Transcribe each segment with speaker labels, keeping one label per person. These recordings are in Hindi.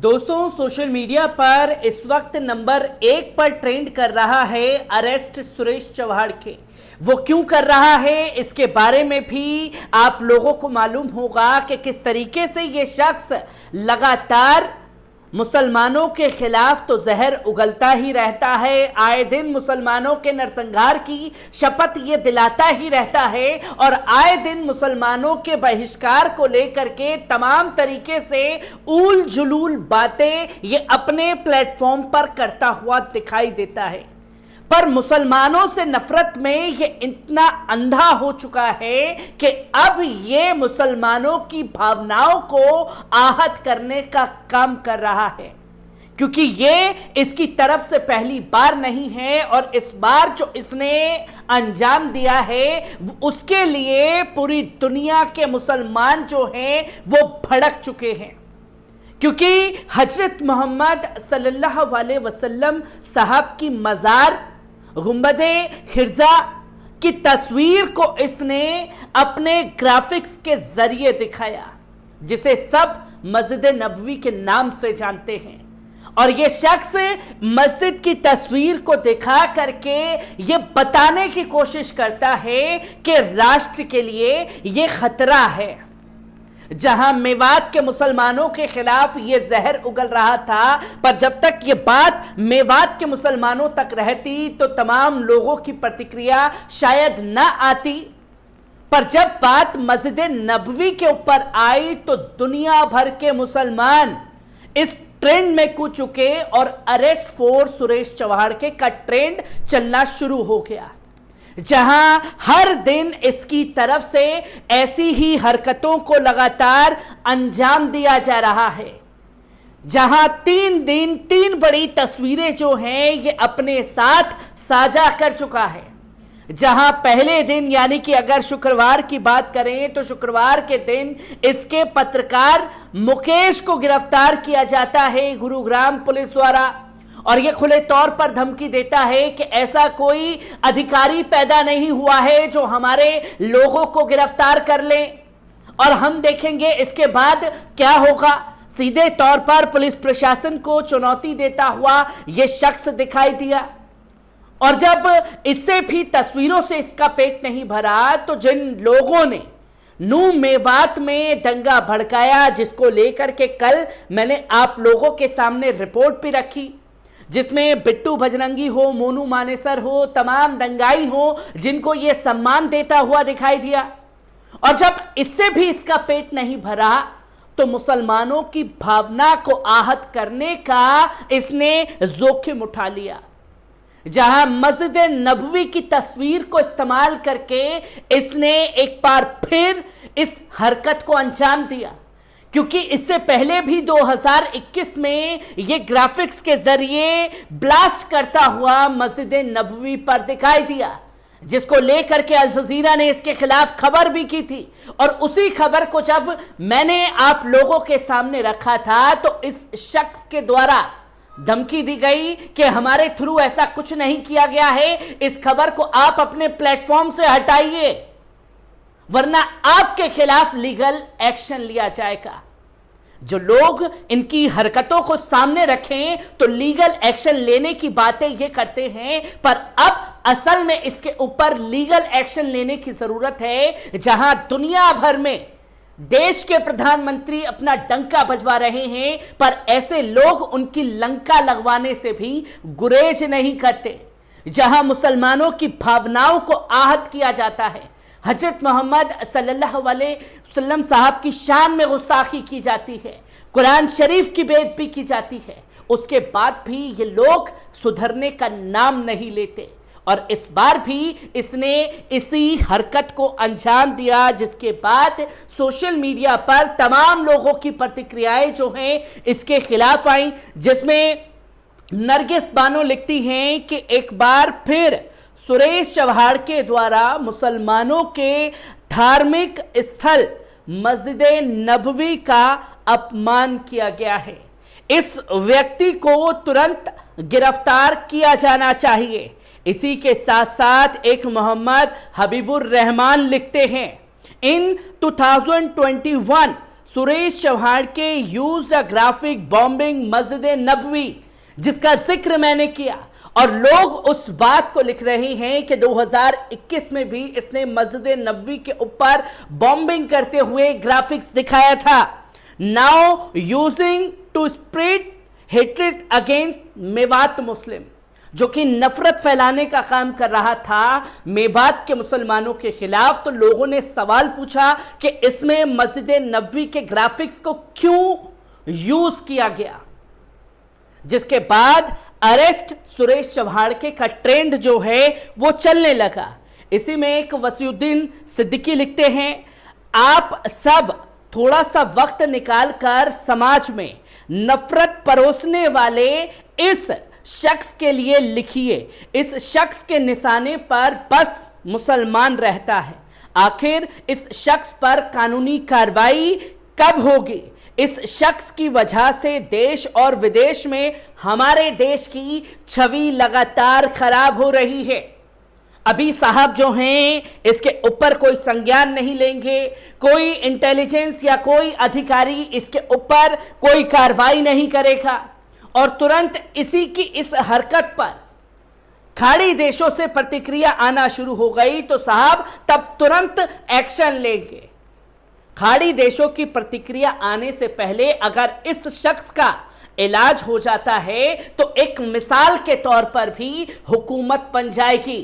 Speaker 1: दोस्तों, सोशल मीडिया पर इस वक्त नंबर 1 पर ट्रेंड कर रहा है अरेस्ट सुरेश चव्हाण के। वो क्यों कर रहा है, इसके बारे में भी आप लोगों को मालूम होगा कि किस तरीके से ये शख्स लगातार मुसलमानों के खिलाफ तो जहर उगलता ही रहता है। आए दिन मुसलमानों के नरसंहार की शपथ ये दिलाता ही रहता है और आए दिन मुसलमानों के बहिष्कार को लेकर के तमाम तरीके से ऊल जुलूल बातें ये अपने प्लेटफॉर्म पर करता हुआ दिखाई देता है। पर मुसलमानों से नफरत में ये इतना अंधा हो चुका है कि अब ये मुसलमानों की भावनाओं को आहत करने का काम कर रहा है, क्योंकि ये इसकी तरफ से पहली बार नहीं है और इस बार जो इसने अंजाम दिया है उसके लिए पूरी दुनिया के मुसलमान जो हैं वो भड़क चुके हैं। क्योंकि हजरत मोहम्मद सल्लल्लाहु अलैहि वसल्लम साहब की मजार गुंबदे हिर्जा की तस्वीर को इसने अपने ग्राफिक्स के जरिए दिखाया, जिसे सब मस्जिद नबवी के नाम से जानते हैं। और यह शख्स मस्जिद की तस्वीर को दिखा करके यह बताने की कोशिश करता है कि राष्ट्र के लिए यह खतरा है। जहां मेवात के मुसलमानों के खिलाफ यह जहर उगल रहा था, पर जब तक यह बात मेवात के मुसलमानों तक रहती तो तमाम लोगों की प्रतिक्रिया शायद न आती। पर जब बात मस्जिद नबवी के ऊपर आई तो दुनिया भर के मुसलमान इस ट्रेंड में कूद चुके और अरेस्ट फॉर सुरेश चव्हाण के का ट्रेंड चलना शुरू हो गया, जहां हर दिन इसकी तरफ से ऐसी ही हरकतों को लगातार अंजाम दिया जा रहा है। जहां 3 दिन 3 बड़ी तस्वीरें जो हैं ये अपने साथ साझा कर चुका है। जहां पहले दिन यानी कि अगर शुक्रवार की बात करें तो शुक्रवार के दिन इसके पत्रकार मुकेश को गिरफ्तार किया जाता है गुरुग्राम पुलिस द्वारा, और यह खुले तौर पर धमकी देता है कि ऐसा कोई अधिकारी पैदा नहीं हुआ है जो हमारे लोगों को गिरफ्तार कर ले और हम देखेंगे इसके बाद क्या होगा। सीधे तौर पर पुलिस प्रशासन को चुनौती देता हुआ यह शख्स दिखाई दिया। और जब इससे भी तस्वीरों से इसका पेट नहीं भरा तो जिन लोगों ने नू मेवात में दंगा भड़काया, जिसको लेकर के कल मैंने आप लोगों के सामने रिपोर्ट भी रखी, जिसमें बिट्टू भजरंगी हो, मोनू मानेसर हो, तमाम दंगाई हो, जिनको यह सम्मान देता हुआ दिखाई दिया। और जब इससे भी इसका पेट नहीं भरा तो मुसलमानों की भावना को आहत करने का इसने जोखिम उठा लिया, जहां मस्जिद नबवी की तस्वीर को इस्तेमाल करके इसने एक बार फिर इस हरकत को अंजाम दिया। क्योंकि इससे पहले भी 2021 में यह ग्राफिक्स के जरिए ब्लास्ट करता हुआ मस्जिद नबवी पर दिखाई दिया, जिसको लेकर के अल जजीरा ने इसके खिलाफ खबर भी की थी। और उसी खबर को जब मैंने आप लोगों के सामने रखा था तो इस शख्स के द्वारा धमकी दी गई कि हमारे थ्रू ऐसा कुछ नहीं किया गया है, इस खबर को आप अपने प्लेटफॉर्म से हटाइए वरना आपके खिलाफ लीगल एक्शन लिया जाएगा। जो लोग इनकी हरकतों को सामने रखें तो लीगल एक्शन लेने की बातें ये करते हैं, पर अब असल में इसके ऊपर लीगल एक्शन लेने की जरूरत है। जहां दुनिया भर में देश के प्रधानमंत्री अपना डंका बजवा रहे हैं, पर ऐसे लोग उनकी लंका लगवाने से भी गुरेज नहीं करते। जहां मुसलमानों की भावनाओं को आहत किया जाता है, हजरत मोहम्मद सल्लल्लाहु अलैहि वसल्लम साहब की शान में गुस्ताखी की जाती है, कुरान शरीफ की बेइज्जती की जाती है, उसके बाद भी ये लोग सुधरने का नाम नहीं लेते। और इस बार भी इसने इसी हरकत को अंजाम दिया, जिसके बाद सोशल मीडिया पर तमाम लोगों की प्रतिक्रियाएं जो हैं इसके खिलाफ आई, जिसमें नरगिस बानो लिखती हैं कि एक बार फिर सुरेश चव्हाण के द्वारा मुसलमानों के धार्मिक स्थल मस्जिद नबवी का अपमान किया गया है। इस व्यक्ति को तुरंत गिरफ्तार किया जाना चाहिए। इसी के साथ साथ एक मोहम्मद हबीबुर रहमान लिखते हैं, इन 2021 सुरेश चौहान के यूज अ ग्राफिक बॉम्बिंग मस्जिद नबवी, जिसका जिक्र मैंने किया, और लोग उस बात को लिख रहे हैं कि 2021 में भी इसने मस्जिद नबवी के ऊपर बॉम्बिंग करते हुए ग्राफिक्स दिखाया था। Now using to spread hatred against Mewat Muslim, जो कि नफरत फैलाने का काम कर रहा था मेवात के मुसलमानों के खिलाफ। तो लोगों ने सवाल पूछा कि इसमें मस्जिद नबवी के ग्राफिक्स को क्यों यूज किया गया, जिसके बाद अरेस्ट सुरेश चौहान का ट्रेंड जो है वो चलने लगा। इसी में एक वसीउद्दीन सिद्दीकी लिखते हैं, आप सब थोड़ा सा वक्त निकालकर समाज में नफरत परोसने वाले इस शख्स के लिए लिखिए। इस शख्स के निशाने पर बस मुसलमान रहता है। आखिर इस शख्स पर कानूनी कार्रवाई कब होगी? इस शख्स की वजह से देश और विदेश में हमारे देश की छवि लगातार खराब हो रही है। अभी साहब जो हैं इसके ऊपर कोई संज्ञान नहीं लेंगे, कोई इंटेलिजेंस या कोई अधिकारी इसके ऊपर कोई कार्रवाई नहीं करेगा, और तुरंत इसी की इस हरकत पर खाड़ी देशों से प्रतिक्रिया आना शुरू हो गई तो साहब तब तुरंत एक्शन लेंगे। खाड़ी देशों की प्रतिक्रिया आने से पहले अगर इस शख्स का इलाज हो जाता है तो एक मिसाल के तौर पर भी हुकूमत बन जाएगी।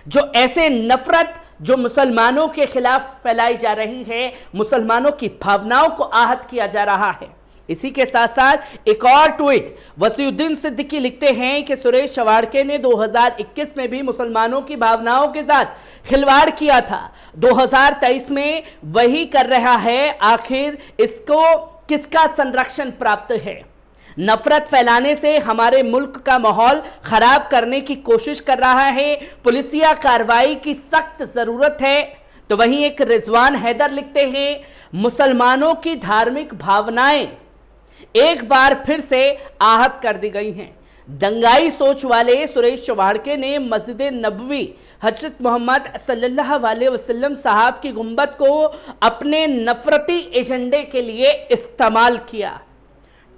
Speaker 1: जो ऐसे नफरत जो मुसलमानों के खिलाफ फैलाई जा रही है, मुसलमानों की भावनाओं को आहत किया जा रहा है। इसी के साथ साथ एक और ट्वीट वसीउद्दीन सिद्दीकी लिखते हैं कि सुरेश चौहान ने 2021 में भी मुसलमानों की भावनाओं के साथ खिलवाड़ किया था, 2023 में वही कर रहा है। आखिर इसको किसका संरक्षण प्राप्त है? नफरत फैलाने से हमारे मुल्क का माहौल खराब करने की कोशिश कर रहा है। पुलिसिया कार्रवाई की सख्त जरूरत है। तो वहीं एक रिजवान हैदर लिखते हैं, मुसलमानों की धार्मिक भावनाएं एक बार फिर से आहत कर दी गई हैं। दंगाई सोच वाले सुरेश चौहान ने मस्जिद नबवी हजरत मोहम्मद सल्लल्लाहु अलैहि वसल्लम साहब की गुंबद को अपने नफरती एजेंडे के लिए इस्तेमाल किया।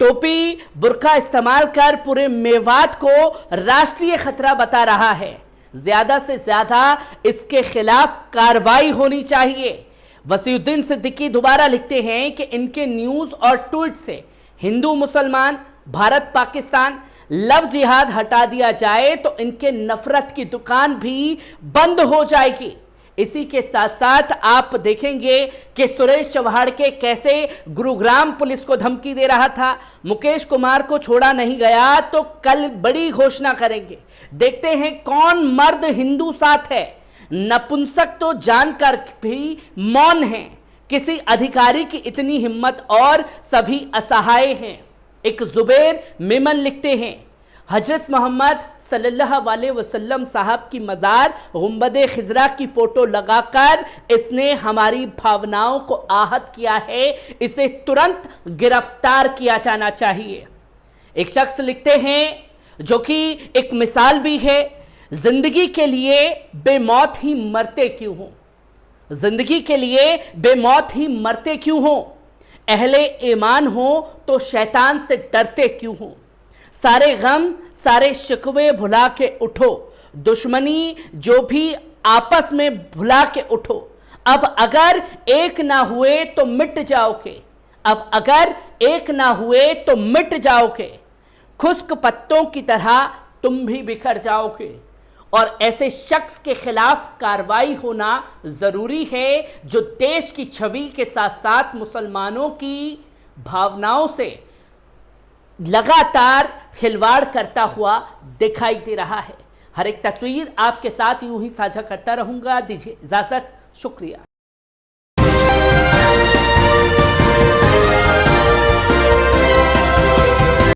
Speaker 1: टोपी बुर्का इस्तेमाल कर पूरे मेवात को राष्ट्रीय खतरा बता रहा है। ज्यादा से ज्यादा इसके खिलाफ कार्रवाई होनी चाहिए। वसीउद्दीन सिद्दीकी दोबारा लिखते हैं कि इनके न्यूज और ट्वीट से हिंदू मुसलमान, भारत पाकिस्तान, लव जिहाद हटा दिया जाए तो इनके नफरत की दुकान भी बंद हो जाएगी। इसी के साथ साथ आप देखेंगे कि सुरेश चौहान के कैसे गुरुग्राम पुलिस को धमकी दे रहा था, मुकेश कुमार को छोड़ा नहीं गया तो कल बड़ी घोषणा करेंगे। देखते हैं कौन मर्द हिंदू साथ है। नपुंसक तो जानकर भी मौन है, किसी अधिकारी की इतनी हिम्मत और सभी असहाय हैं। एक जुबैर मेमन लिखते हैं, हजरत मोहम्मद सल्लल्लाहु अलैहि वसल्लम साहब की मजार गुंबद खिजरा की फोटो लगाकर इसने हमारी भावनाओं को आहत किया है। इसे तुरंत गिरफ्तार किया जाना चाहिए। एक शख्स लिखते हैं जो कि एक मिसाल भी है, जिंदगी के लिए बेमौत ही मरते क्यों हो? जिंदगी के लिए बेमौत ही मरते क्यों हो? अहले ईमान हो तो शैतान से डरते क्यों हो? सारे गम सारे शिकवे भुला के उठो, दुश्मनी जो भी आपस में भुला के उठो। अब अगर एक ना हुए तो मिट जाओगे, अब अगर एक ना हुए तो मिट जाओगे। खुश्क पत्तों की तरह तुम भी बिखर जाओगे। और ऐसे शख्स के खिलाफ कार्रवाई होना जरूरी है जो देश की छवि के साथ साथ मुसलमानों की भावनाओं से लगातार खिलवाड़ करता हुआ दिखाई दे रहा है। हर एक तस्वीर आपके साथ यूं ही साझा करता रहूंगा। दीजिए इजाजत, शुक्रिया।